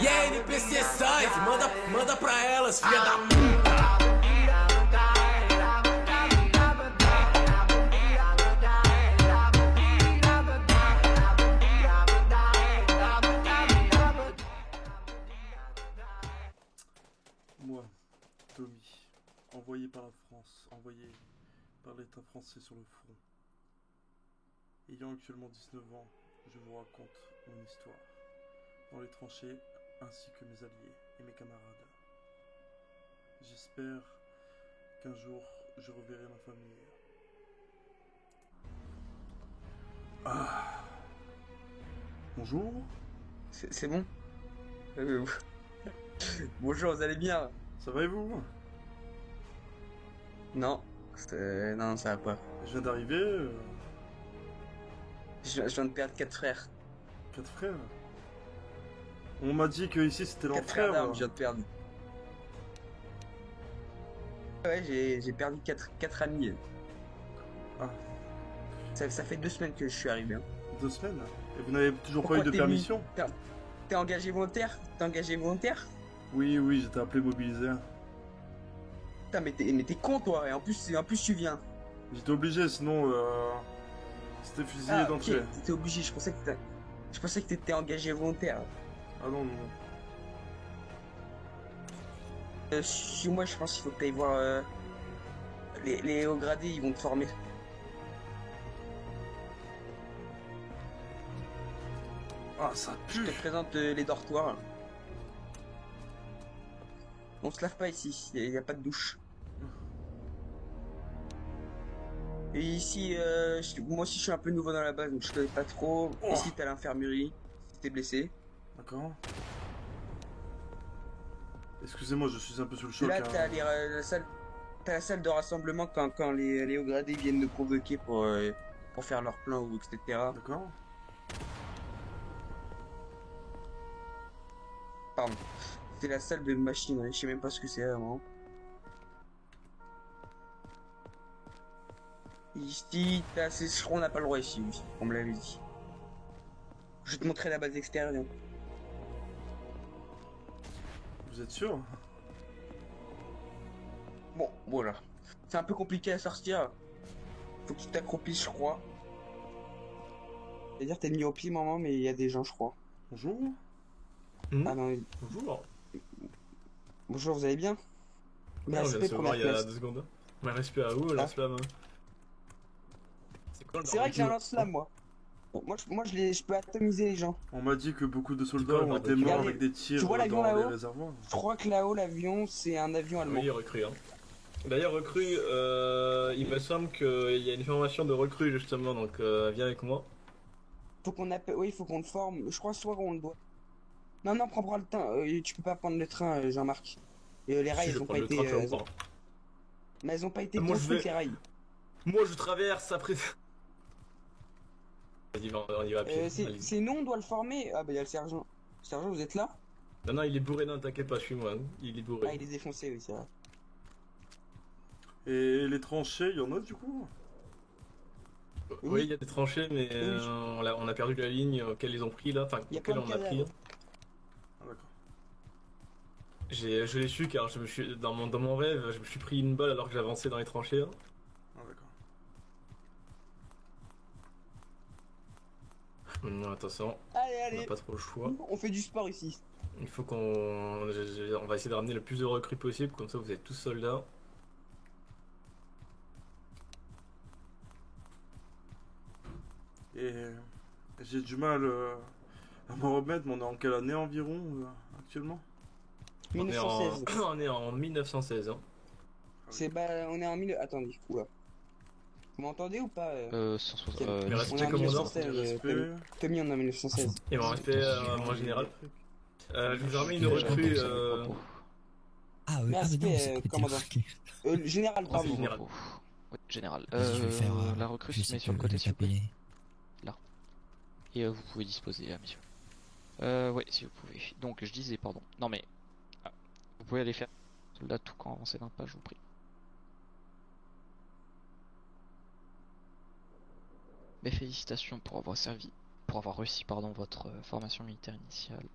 E a NPC Site, manda pra elas, filha da puta. Moi, Tommy, envoyé par la France, envoyé par l'État français sur le front. Ayant actuellement 19 ans, je vous raconte mon histoire, dans les tranchées, ainsi que mes alliés et mes camarades. J'espère qu'un jour, je reverrai ma famille. Ah. Bonjour. C'est bon. Bonjour, vous allez bien? Ça va et vous? Non, non, ça va pas. Je viens d'arriver. Je viens de perdre 4 frères. 4 frères. On m'a dit que ici c'était 4 frères l'enfer. d'armes, je viens de perdre. Ouais, j'ai perdu 4 amis. Ah. Ça fait 2 semaines que je suis arrivé. Hein. 2 semaines? Et vous n'avez toujours Pourquoi pas eu de permission? T'es engagé volontaire? T'es engagé volontaire? Oui, j'étais appelé mobilisé. Putain, mais t'es con toi, et en plus tu viens. J'étais obligé, sinon c'était fusillé d'entrée. Ok, t'étais obligé, je pensais que t'étais engagé volontaire. Ah non. Chez moi, je pense qu'il faut que t'ailles voir les hauts gradés, ils vont te former. Ah, ça Je pue. te présente les dortoirs. On se lave pas ici, il y a pas de douche. Et ici, moi aussi je suis un peu nouveau dans la base, donc je connais pas trop. Oh. Ici t'as l'infirmerie, si t'es blessé. D'accord. Excusez-moi, je suis un peu sous le choc. Là hein. t'as la salle de rassemblement quand les hauts gradés viennent nous convoquer pour faire leur plan ou etc. D'accord. Pardon. C'est la salle de machinerie, je sais même pas ce que c'est vraiment. Ici, je crois qu'on n'a pas le droit ici, oui, on me l'avait dit. Je vais te montrer la base extérieure. Vous êtes sûr? Bon, voilà. C'est un peu compliqué à sortir. Faut que tu t'accroupisses, je crois. C'est-à-dire t'es mis au pied, maman, mais il y a des gens, je crois. Bonjour. Ah non, Bonjour. bonjour, vous allez bien? On vient de Respect se pour voir la il y a classe. 2 secondes. Mais respect à vous, lance-flamme. C'est quoi le C'est vrai que j'ai un barbecue lance-flamme, moi. Bon, moi je peux atomiser les gens. On m'a dit que beaucoup de soldats quoi le ont été barbecue? morts Regardez, avec des tirs tu vois l'avion dans les là-haut réservoirs. Je crois que là-haut, l'avion, c'est un avion allemand. Oui, recrue. Hein. D'ailleurs, recrue, il me semble qu'il y a une formation de recrue justement, donc viens avec moi. Faut qu'on appelle, oui, faut qu'on le forme. Je crois soit qu'on le doit. Non, prends le train. Tu peux pas prendre le train, Jean-Marc. Les rails, Si ils je ont prends pas le été. train, tu vas me prendre. Mais elles ont pas été Moi, je construites, vais- les rails. Moi, je traverse après. Vas-y, on y va à pied. Allez. C'est nous, on doit le former. Ah, bah, il y a le sergent. Sergent, vous êtes là? Non, il est bourré, non, t'inquiète pas, suis-moi. Hein. Il est bourré. Ah, il est défoncé, oui, c'est vrai. Et les tranchées, il y en a du coup? Oui, il y a des tranchées, mais Oui. on a perdu la ligne auquel ils ont pris là, enfin, Il y a auquel plein de on a pris. cadavres. Ah d'accord. Je l'ai su car dans mon rêve, je me suis pris une balle alors que j'avançais dans les tranchées. Hein. Ah d'accord. Non, attention, Allez, on n'a allez. pas trop le choix. On fait du sport ici. Il faut on va essayer de ramener le plus de recrues possible, comme ça vous êtes tous soldats. Et j'ai du mal à m'en remettre, mais on est en quelle année environ actuellement? 1916. On est en 1916. Hein. On est en 1000. Attendez, oula. Vous m'entendez ou pas 160. Mais On respect est en commandant. 1916, Respect. Tommy, on est en 1916. Et bon, respect mon général. Je vous ai remis une recrue. Ah, mais Respect, non, c'est pas commandant. marqué. Général, Oh, pardon. c'est général. Ouais, général. Je vais faire, La recrue je se sais met sur le que côté, le s'il vous plaît. taper. Et vous pouvez disposer, messieurs. Ouais, si vous pouvez. Donc, je disais, pardon. Non, mais. Vous pouvez aller faire soldat tout quand avancez d'un pas, je vous prie. Mes félicitations pour avoir servi pour avoir réussi pardon, votre formation militaire initiale.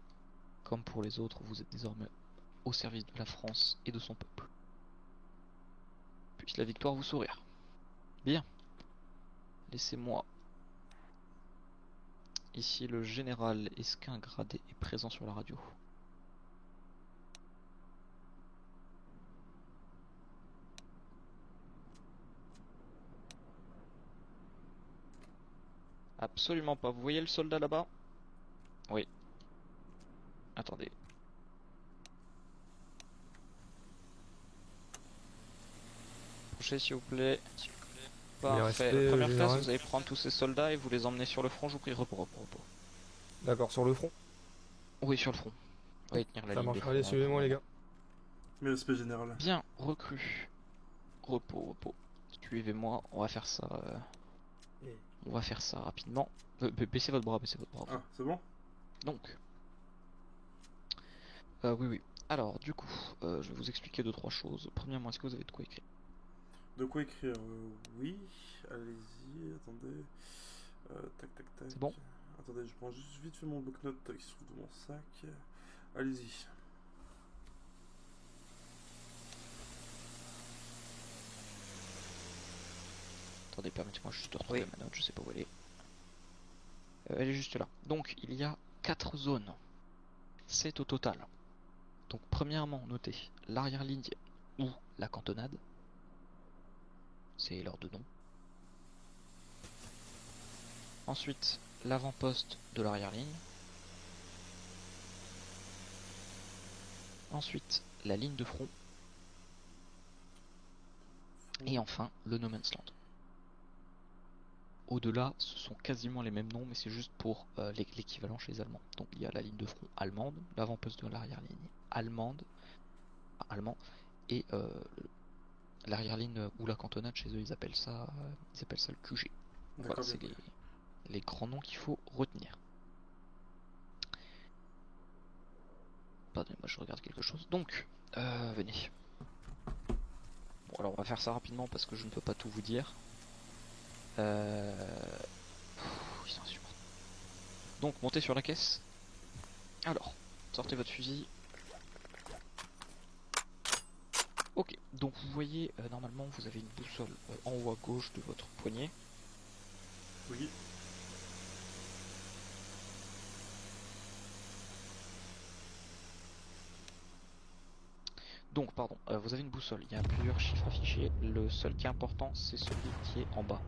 Comme pour les autres, vous êtes désormais au service de la France et de son peuple. Puisse la victoire vous sourire. Bien. Laissez-moi. Ici, le général Esquin Gradé est présent sur la radio. Absolument pas. Vous voyez le soldat là-bas? Oui. Attendez. Approchez s'il vous plaît. Parfait. respect, Première général. phase, vous allez prendre tous ces soldats et vous les emmener sur le front. Je vous prie, repos. D'accord, sur le front. Oui, sur le front. Vous allez tenir la Ça ligne. marche. de Allez, front, suivez-moi les gars. Mais respect général. Bien, recrue. Repos. Suivez-moi, on va faire ça. On va faire ça rapidement. Baissez votre bras. Ah, c'est bon? Donc. Oui. Alors, du coup, je vais vous expliquer 2-3 choses. Premièrement, est-ce que vous avez de quoi écrire? De quoi écrire? Oui. Allez-y, attendez. Tac. C'est bon? Attendez, je prends juste vite fait mon bloc-notes qui se trouve dans mon sac. Allez-y. Attendez, permettez-moi juste de retrouver ma note, je sais pas où elle est. Elle est juste là. Donc, il y a 4 zones. 7 au total. Donc, premièrement, notez l'arrière-ligne ou la cantonade. C'est leur deux noms. Ensuite, l'avant-poste de l'arrière-ligne. Ensuite, la ligne de front. Et enfin, le No Man's Land. Au-delà, ce sont quasiment les mêmes noms, mais c'est juste pour l'équivalent chez les Allemands. Donc il y a la ligne de front allemande, l'avant-poste de l'arrière-ligne allemand, et l'arrière-ligne ou la cantonade chez eux, ils appellent ça le QG. Voilà, c'est les grands noms qu'il faut retenir. Pardonnez-moi, je regarde quelque chose. Donc, venez. Bon, alors on va faire ça rapidement parce que je ne peux pas tout vous dire. Ils sont insupportables. Donc montez sur la caisse. Alors, sortez votre fusil. Ok, donc vous voyez, normalement vous avez une boussole en haut à gauche de votre poignet. Oui. Donc, pardon, vous avez une boussole, il y a plusieurs chiffres affichés. Le seul qui est important, c'est celui qui est en bas.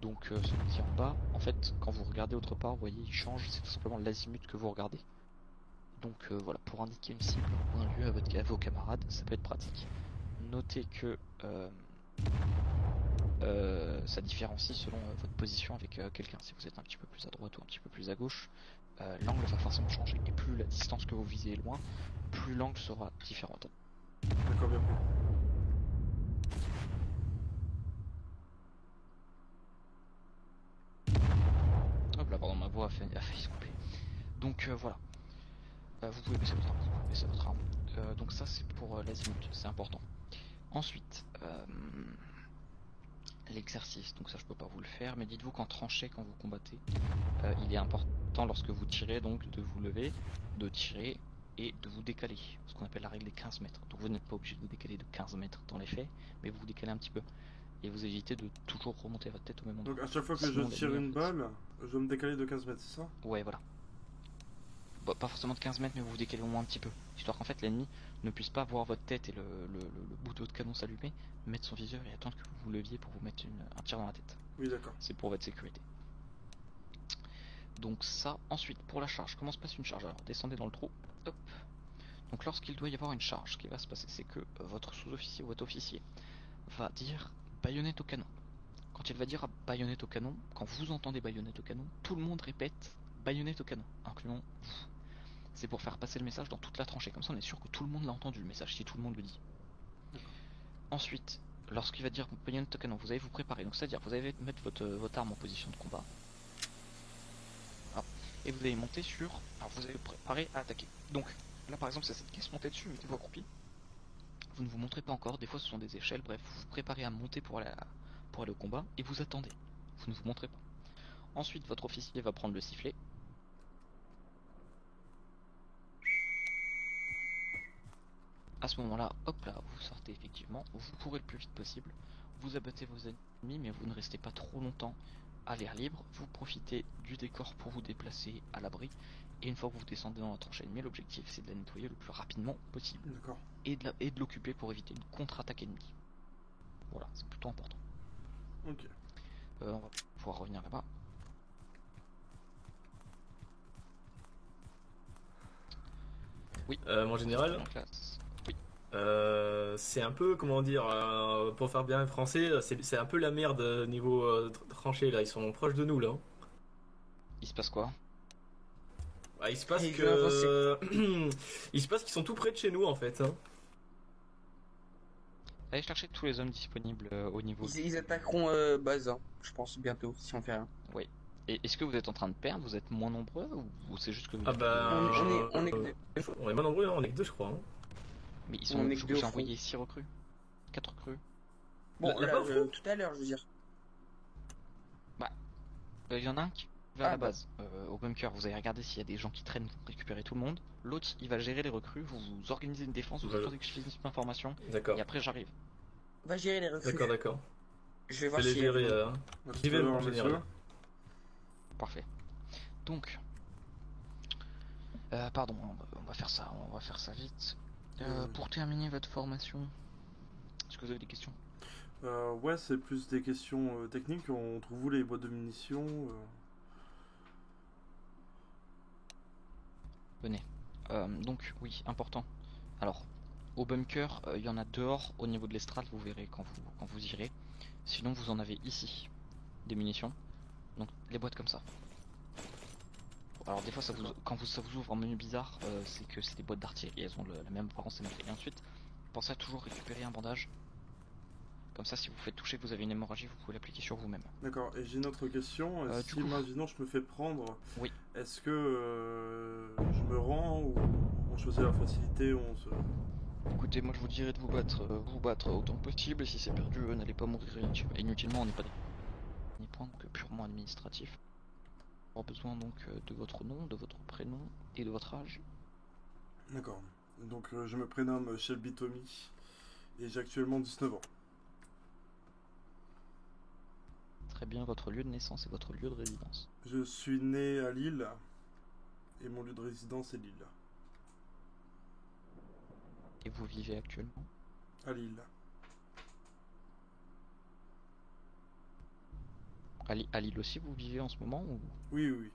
Donc celui qui est en bas, en fait, quand vous regardez autre part, vous voyez, il change, c'est tout simplement l'azimut que vous regardez. Donc voilà, pour indiquer une cible ou un lieu à vos camarades, ça peut être pratique. Notez que ça différencie selon votre position avec quelqu'un. Si vous êtes un petit peu plus à droite ou un petit peu plus à gauche, l'angle va forcément changer. Et plus la distance que vous visez est loin, plus l'angle sera différent. D'accord, bien pris. Hop là, pardon, ma voix a failli se couper. Donc voilà. Vous pouvez baisser votre arme. Donc ça c'est pour l'azimut, c'est important. Ensuite, l'exercice, donc ça je peux pas vous le faire, mais dites-vous qu'en tranchée quand vous combattez, il est important lorsque vous tirez donc de vous lever, de tirer et de vous décaler, ce qu'on appelle la règle des 15 mètres. Donc vous n'êtes pas obligé de vous décaler de 15 mètres dans les faits, mais vous vous décalez un petit peu. Et vous évitez de toujours remonter votre tête au même endroit. Donc à chaque fois que je tire une balle, je dois me décaler de 15 mètres, c'est ça? Ouais, voilà. Bah, pas forcément de 15 mètres, mais vous vous décalez au moins un petit peu. Histoire qu'en fait l'ennemi ne puisse pas voir votre tête et le bout de votre canon s'allumer, mettre son viseur et attendre que vous vous leviez pour vous mettre un tir dans la tête. Oui, d'accord. C'est pour votre sécurité. Donc ça, ensuite, pour la charge, comment se passe une charge? Alors descendez dans le trou, hop. Donc lorsqu'il doit y avoir une charge, ce qui va se passer, c'est que votre sous-officier ou votre officier va dire baïonnette au canon. Quand il va dire baïonnette au canon, quand vous entendez baïonnette au canon, tout le monde répète baïonnette au canon, incluant vous. C'est pour faire passer le message dans toute la tranchée, comme ça on est sûr que tout le monde l'a entendu le message, si tout le monde le dit. Ensuite, lorsqu'il va dire baïonnette au canon, vous allez vous préparer, donc c'est-à-dire vous allez mettre votre arme en position de combat. Et vous allez monter sur... Alors vous allez vous préparer à attaquer. Donc là par exemple c'est cette caisse, montez dessus, mettez-vous accroupi. Vous ne vous montrez pas encore, des fois ce sont des échelles, bref, vous vous préparez à monter pour aller au combat et vous attendez. Vous ne vous montrez pas. Ensuite, votre officier va prendre le sifflet. À ce moment-là, hop là, vous sortez effectivement, vous courez le plus vite possible, vous abattez vos ennemis, mais vous ne restez pas trop longtemps à l'air libre, vous profitez du décor pour vous déplacer à l'abri, et une fois que vous descendez dans la tranchée ennemie, l'objectif c'est de la nettoyer le plus rapidement possible, D'accord. et de l'occuper pour éviter une contre-attaque ennemie. Voilà, c'est plutôt important. Ok. On va pouvoir revenir là-bas. Oui. En général, En classe. Oui. c'est un peu, comment dire, pour faire bien français, c'est un peu la merde niveau tranchée là. Ils sont proches de nous là. Il se passe quoi? Ah, il se passe Ils que. Il se passe qu'ils sont tout près de chez nous en fait. Hein. Allez chercher tous les hommes disponibles au niveau. Ils attaqueront base, hein, je pense, bientôt, si on fait rien. Oui. Et est-ce que vous êtes en train de perdre? Vous êtes moins nombreux ou c'est juste que vous Ah êtes- bah. On est que deux. On est moins nombreux, hein, on est que deux, je crois. Hein. Mais ils on sont. est Je que vous deux ai au envoyé 6 recrues. 4 recrues. Bon, Là, là, au fond tout à l'heure, je veux dire. Il y en a un qui va à Ah, la bah. base, au bunker. Vous allez regarder s'il y a des gens qui traînent pour récupérer tout le monde. L'autre, il va gérer les recrues. Vous organisez une défense, vous Ouais. attendez que je finisse l'information. D'accord. Et après, j'arrive. Va gérer les recrues. D'accord, d'accord. Je vais Je voir vais les si... gérer. À tout J'y à vais, l'heure, mon général. monsieur. Parfait. Donc, pardon, on va faire ça vite. Pour terminer votre formation, est-ce que vous avez des questions? Ouais, c'est plus des questions techniques. On trouve où les boîtes de munitions Venez. Donc, oui, important. Alors, au bunker, il y en a dehors, au niveau de l'estrade, vous verrez quand vous irez. Sinon, vous en avez ici, des munitions. Donc, les boîtes comme ça. Alors, des fois, ça vous ouvre en menu bizarre, c'est que c'est des boîtes d'artillerie, elles ont la même apparence. Et ensuite, pensez à toujours récupérer un bandage. Comme ça, si vous faites toucher que vous avez une hémorragie, vous pouvez l'appliquer sur vous-même. D'accord, et j'ai une autre question. Du Si, coup. imaginons, je me fais prendre, Oui. est-ce que je me rends ou on choisit la facilité ou on se... Écoutez, moi je vous dirais de vous battre autant que possible, et si c'est perdu, n'allez pas mourir inutilement, on n'est pas des points que purement administratifs. On aura besoin donc de votre nom, de votre prénom et de votre âge. D'accord. Donc je me prénomme Shelby Tommy et j'ai actuellement 19 ans. Très bien, votre lieu de naissance et votre lieu de résidence. Je suis né à Lille et mon lieu de résidence est Lille. Et vous vivez actuellement? À Lille. À Lille aussi vous vivez en ce moment, ou Oui, oui, oui.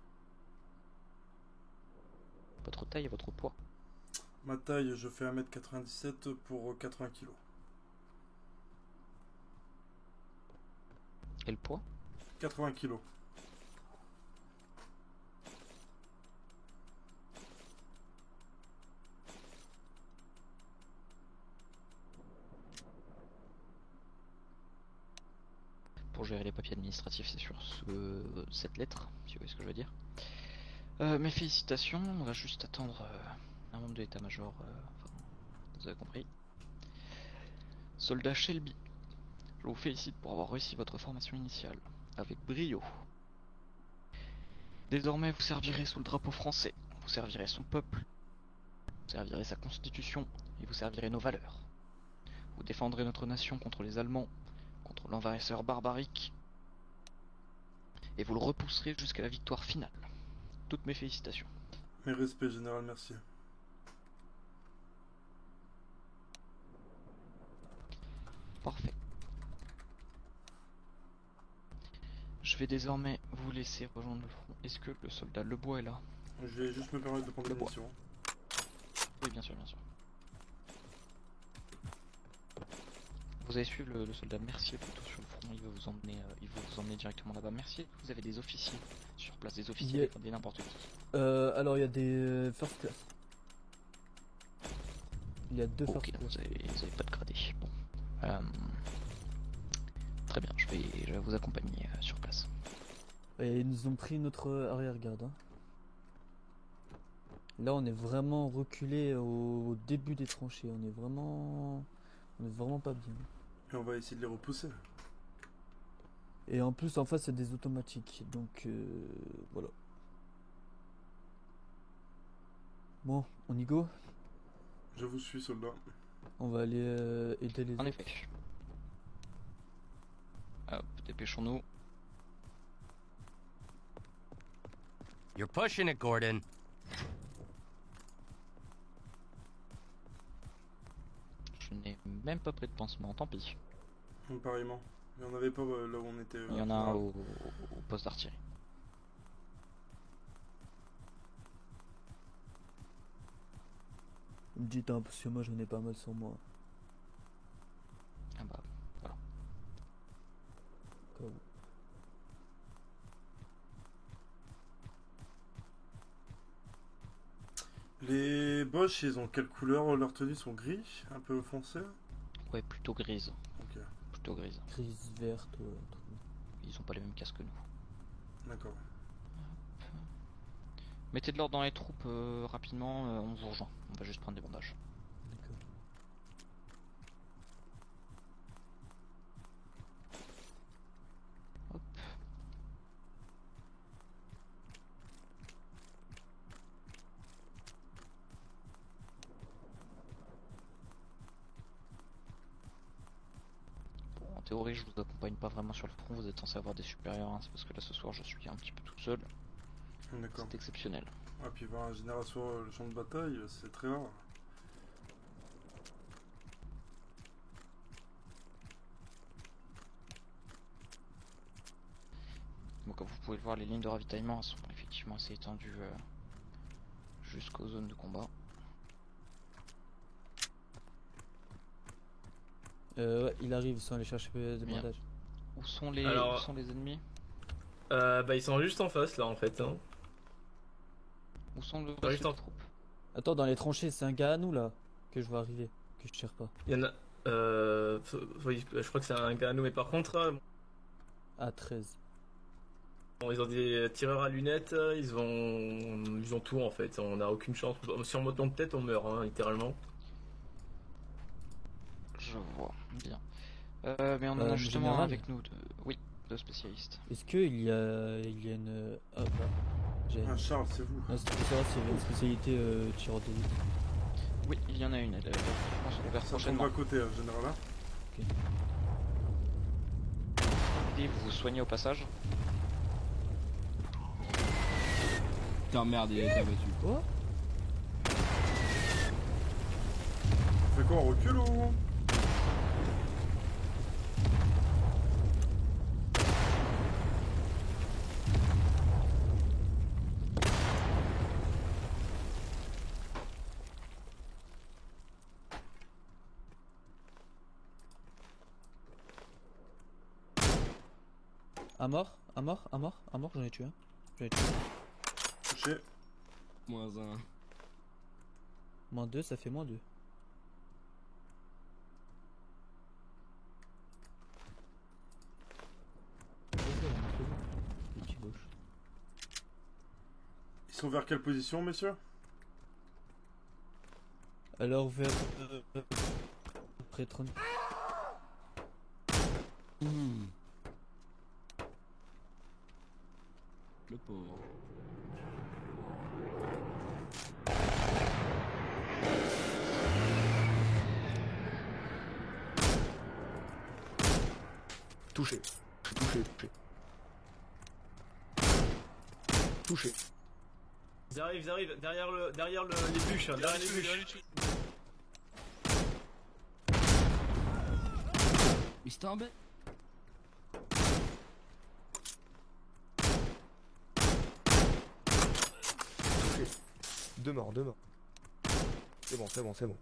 votre taille et votre poids? Ma taille, je fais 1m97 pour 80 kg. Et le poids? 80 kg. Pour gérer les papiers administratifs, c'est sur cette lettre, si vous voyez ce que je veux dire. Mes félicitations, on va juste attendre un membre de l'état-major, enfin, vous avez compris. Soldat Shelby, je vous félicite pour avoir réussi votre formation initiale, avec brio. Désormais, vous servirez sous le drapeau français, vous servirez son peuple, vous servirez sa constitution, et vous servirez nos valeurs. Vous défendrez notre nation contre les Allemands, contre l'envahisseur barbarique, et vous le repousserez jusqu'à la victoire finale. Toutes mes félicitations. Mes respects, général, merci. Parfait. Je vais désormais vous laisser rejoindre le front. Est-ce que le soldat Lebois est là? Je vais juste me permettre de prendre Le des bois. munitions. Oui, bien sûr, bien sûr. Vous allez suivre le soldat Mercier plutôt sur le front, il va vous emmener directement là-bas. Mercier, vous avez des officiers sur place, des officiers, des n'importe qui. Alors il y a des first class. Il y a deux Ok, first donc class. vous avez pas de gradé. Bon. Très bien, je vais vous accompagner sur place. Et ils nous ont pris notre arrière-garde. Hein. Là on est vraiment reculé au début des tranchées, on est vraiment pas bien. Et on va essayer de les repousser. Et en plus, en face, c'est des automatiques. Donc, voilà. Bon, on y go. Je vous suis, soldat. On va aller aider les En autres. effet. Hop, dépêchons-nous. You're pushing it, Gordon. Je n'ai même pas pris de pansement, tant pis. Pareillement. Il n'y en avait pas là où on était. Il y en a un au poste d'artillerie. Me dites, hein, parce que moi j'en ai pas mal sur moi. Ah bah, voilà. Au cas où. Les Bosch, ils ont quelle couleur? Leurs tenues sont gris, un peu foncé. Ouais, plutôt grise. Ok, Plutôt grise. Grise, verte, tout. Ils ont pas les mêmes casques que nous. d'accord. Mettez de l'ordre dans les troupes rapidement, on vous rejoint. On va juste prendre des bandages. D'accord. Hop. Bon, en théorie, je vous accompagne pas vraiment sur le front, vous êtes censé avoir des supérieurs, hein, c'est parce que là ce soir je suis un petit peu tout seul. D'accord. C'est exceptionnel. Ah, puis voir un général sur le champ de bataille, c'est très rare. Donc comme vous pouvez le voir, les lignes de ravitaillement elles sont effectivement assez étendues jusqu'aux zones de combat. Ouais, il arrive, ils sont allés chercher des Bien. bandages. Où sont les, Alors- où sont les ennemis? Bah ils sont juste en face là en fait. Hein. Où sont le Juste reste en- des troupes? Attends, dans les tranchées, c'est un gars à nous là que je vois arriver, que je tire pas. Il y en a. Oui, je crois que c'est un gars à nous, mais par contre, Ah, 13. bon, ils ont des tireurs à lunettes, ils ont tout en fait. On n'a aucune chance. Si on monte tête, on meurt, hein, littéralement. Je vois, bien. Mais on en a Le justement un général. avec nous, oui, de spécialistes. Est-ce qu'il y a une. Hop là. J'ai. Ah, Charles, c'est vous. Non, c'était pour savoir s'il y avait une spécialité tireur d'élite. Oui, il y en a une, elle va se rouvrir Ça tombe prochainement. à côté, général. Là. Et vous vous soignez au passage. Putain, merde, il a été abattu. Quoi? On fait quoi, on recule ou? À mort, j'en ai tué un. J'en ai tué un. Touché. Moins un. Moins 2, ça fait moins 2. Petit gauche. Ils sont vers quelle position, messieurs? Alors vers près 30. Le pauvre. Touché. Touché. Ils arrivent derrière les bûches, hein, derrière les bûches. Mais c'était un bête. Deux morts. C'est bon.